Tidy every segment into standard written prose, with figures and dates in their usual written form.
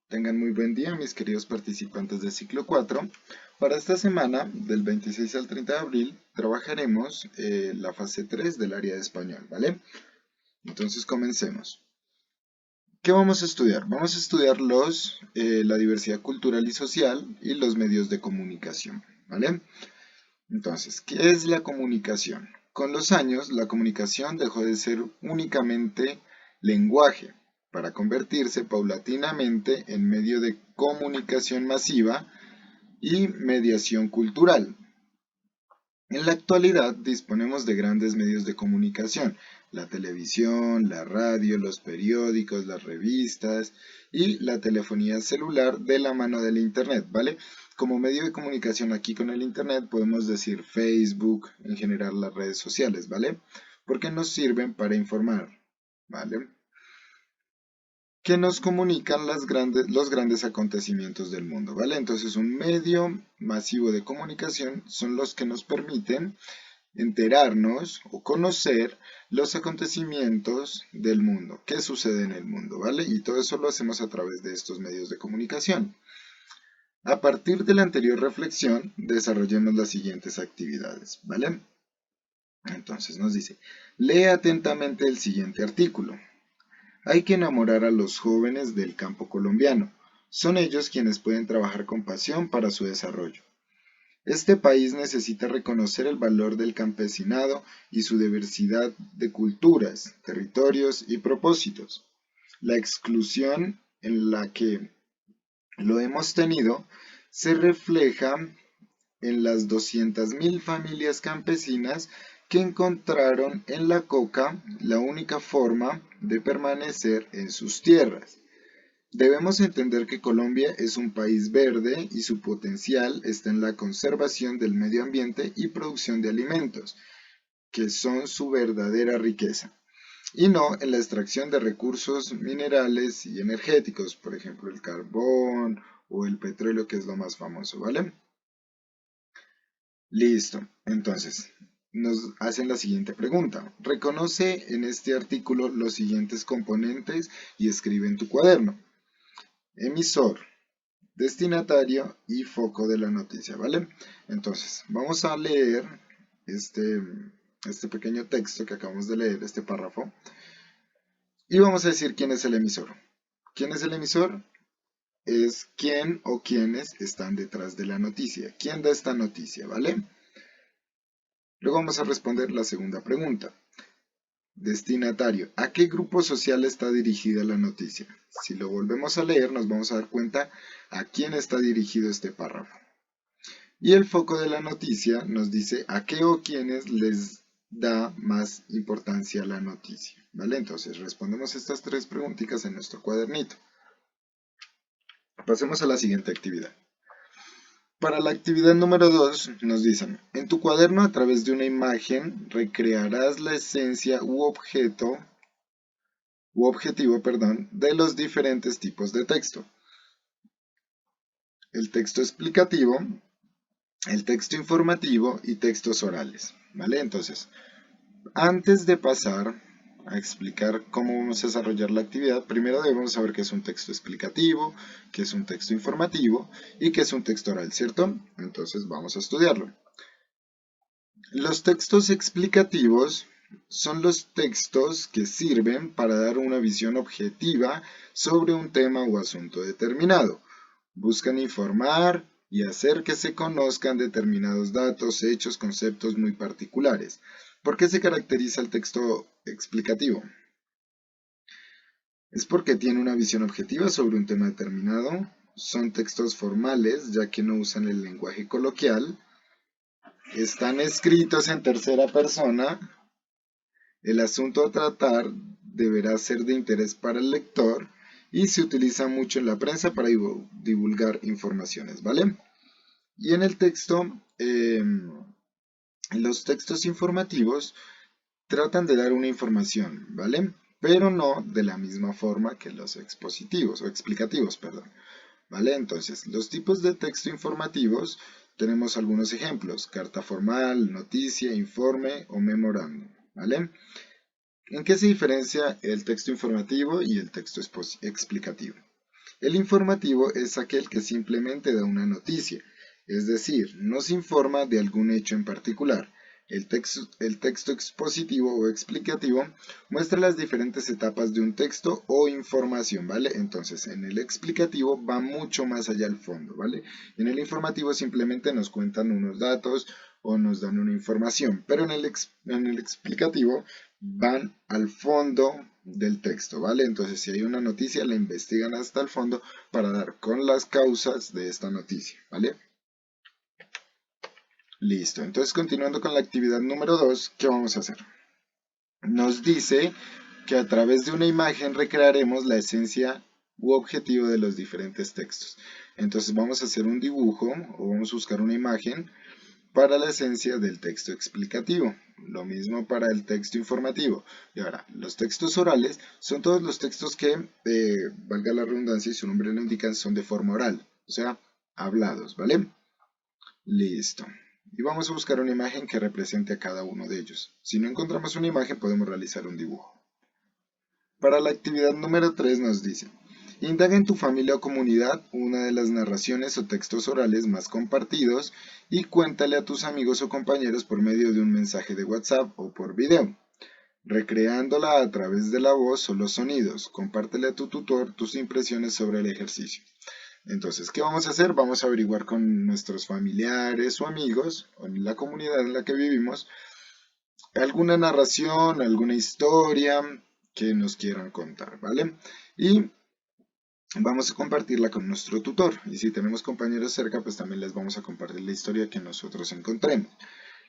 Tengan muy buen día, mis queridos participantes del ciclo 4. Para esta semana, del 26 al 30 de abril, trabajaremos la fase 3 del área de español, ¿vale? Entonces comencemos. ¿Qué vamos a estudiar? Vamos a estudiar la diversidad cultural y social y los medios de comunicación, ¿vale? Entonces, ¿qué es la comunicación? Con los años, la comunicación dejó de ser únicamente lenguaje para convertirse paulatinamente en medio de comunicación masiva y mediación cultural. En la actualidad disponemos de grandes medios de comunicación, la televisión, la radio, los periódicos, las revistas y la telefonía celular de la mano del Internet, ¿vale? Como medio de comunicación aquí con el Internet podemos decir Facebook, en general las redes sociales, ¿vale? Porque nos sirven para informar, ¿vale? Que nos comunican los grandes acontecimientos del mundo, ¿vale? Entonces un medio masivo de comunicación son los que nos permiten enterarnos o conocer los acontecimientos del mundo, qué sucede en el mundo, ¿vale? Y todo eso lo hacemos a través de estos medios de comunicación. A partir de la anterior reflexión, desarrollemos las siguientes actividades, ¿vale? Entonces nos dice, lee atentamente el siguiente artículo. Hay que enamorar a los jóvenes del campo colombiano. Son ellos quienes pueden trabajar con pasión para su desarrollo. Este país necesita reconocer el valor del campesinado y su diversidad de culturas, territorios y propósitos. La exclusión en la que lo hemos tenido se refleja en las 200.000 familias campesinas que encontraron en la coca la única forma de permanecer en sus tierras. Debemos entender que Colombia es un país verde y su potencial está en la conservación del medio ambiente y producción de alimentos, que son su verdadera riqueza, y no en la extracción de recursos minerales y energéticos, por ejemplo el carbón o el petróleo, que es lo más famoso, ¿vale? Listo, entonces nos hacen la siguiente pregunta. Reconoce en este artículo los siguientes componentes y escribe en tu cuaderno. Emisor, destinatario y foco de la noticia, ¿vale? Entonces, vamos a leer este, este pequeño texto que acabamos de leer, este párrafo, y vamos a decir quién es el emisor. ¿Quién es el emisor? Es quién o quiénes están detrás de la noticia. ¿Quién da esta noticia, ¿vale? Luego vamos a responder la segunda pregunta. Destinatario. ¿A qué grupo social está dirigida la noticia? Si lo volvemos a leer, nos vamos a dar cuenta a quién está dirigido este párrafo. Y el foco de la noticia nos dice a qué o quiénes les da más importancia a la noticia, ¿vale? Entonces respondemos estas tres preguntitas en nuestro cuadernito. Pasemos a la siguiente actividad. Para la actividad número 2 nos dicen, en tu cuaderno a través de una imagen recrearás la esencia u objetivo, de los diferentes tipos de texto. El texto explicativo, el texto informativo y textos orales, ¿vale? Entonces, antes de pasar a explicar cómo vamos a desarrollar la actividad, primero debemos saber qué es un texto explicativo, qué es un texto informativo y qué es un texto oral, ¿cierto? Entonces vamos a estudiarlo. Los textos explicativos son los textos que sirven para dar una visión objetiva sobre un tema o asunto determinado. Buscan informar y hacer que se conozcan determinados datos, hechos, conceptos muy particulares. ¿Por qué se caracteriza el texto explicativo? Es porque tiene una visión objetiva sobre un tema determinado. Son textos formales, ya que no usan el lenguaje coloquial. Están escritos en tercera persona. El asunto a tratar deberá ser de interés para el lector y se utiliza mucho en la prensa para divulgar informaciones, ¿vale? Y en el texto, los textos informativos tratan de dar una información, ¿vale? Pero no de la misma forma que los expositivos o explicativos, perdón, ¿vale? Entonces, los tipos de texto informativos tenemos algunos ejemplos: carta formal, noticia, informe o memorándum, ¿vale? ¿En qué se diferencia el texto informativo y el texto explicativo? El informativo es aquel que simplemente da una noticia, es decir, nos informa de algún hecho en particular. El texto expositivo o explicativo muestra las diferentes etapas de un texto o información, ¿vale? Entonces, en el explicativo va mucho más allá al fondo, ¿vale? En el informativo simplemente nos cuentan unos datos o nos dan una información, pero en el explicativo van al fondo del texto, ¿vale? Entonces, si hay una noticia, la investigan hasta el fondo para dar con las causas de esta noticia, ¿vale? Listo, entonces continuando con la actividad número 2, ¿qué vamos a hacer? Nos dice que a través de una imagen recrearemos la esencia u objetivo de los diferentes textos. Entonces vamos a hacer un dibujo o vamos a buscar una imagen para la esencia del texto explicativo. Lo mismo para el texto informativo. Y ahora, los textos orales son todos los textos que, valga la redundancia y su nombre lo indica, son de forma oral, o sea, hablados, ¿vale? Listo. Y vamos a buscar una imagen que represente a cada uno de ellos. Si no encontramos una imagen, podemos realizar un dibujo. Para la actividad número 3 nos dice, indaga en tu familia o comunidad una de las narraciones o textos orales más compartidos y cuéntale a tus amigos o compañeros por medio de un mensaje de WhatsApp o por video, recreándola a través de la voz o los sonidos. Compártele a tu tutor tus impresiones sobre el ejercicio. Entonces, ¿qué vamos a hacer? Vamos a averiguar con nuestros familiares o amigos o en la comunidad en la que vivimos alguna narración, alguna historia que nos quieran contar, ¿vale? Y vamos a compartirla con nuestro tutor. Y si tenemos compañeros cerca, pues también les vamos a compartir la historia que nosotros encontremos.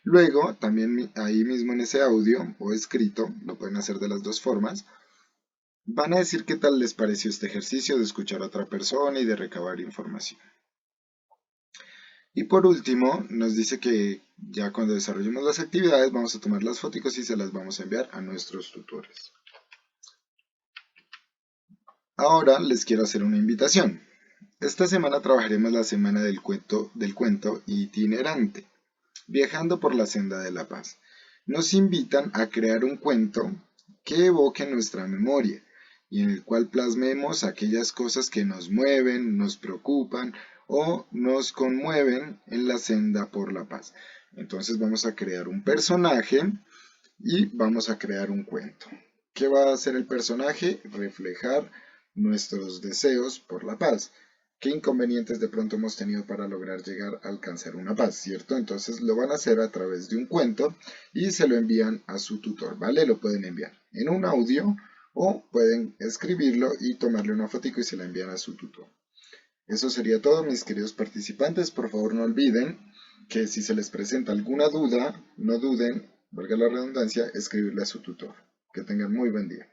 Luego, también ahí mismo en ese audio o escrito, lo pueden hacer de las dos formas, van a decir qué tal les pareció este ejercicio de escuchar a otra persona y de recabar información. Y por último, nos dice que ya cuando desarrollemos las actividades vamos a tomar las fotos y se las vamos a enviar a nuestros tutores. Ahora les quiero hacer una invitación. Esta semana trabajaremos la semana del cuento itinerante, viajando por la senda de la paz. Nos invitan a crear un cuento que evoque nuestra memoria y en el cual plasmemos aquellas cosas que nos mueven, nos preocupan o nos conmueven en la senda por la paz. Entonces vamos a crear un personaje y vamos a crear un cuento. ¿Qué va a hacer el personaje? Reflejar nuestros deseos por la paz. ¿Qué inconvenientes de pronto hemos tenido para lograr llegar a alcanzar una paz, cierto? Entonces lo van a hacer a través de un cuento y se lo envían a su tutor, ¿vale? Lo pueden enviar en un audio o pueden escribirlo y tomarle una fotico y se la envían a su tutor. Eso sería todo, mis queridos participantes. Por favor, no olviden que si se les presenta alguna duda, no duden, valga la redundancia, escribirle a su tutor. Que tengan muy buen día.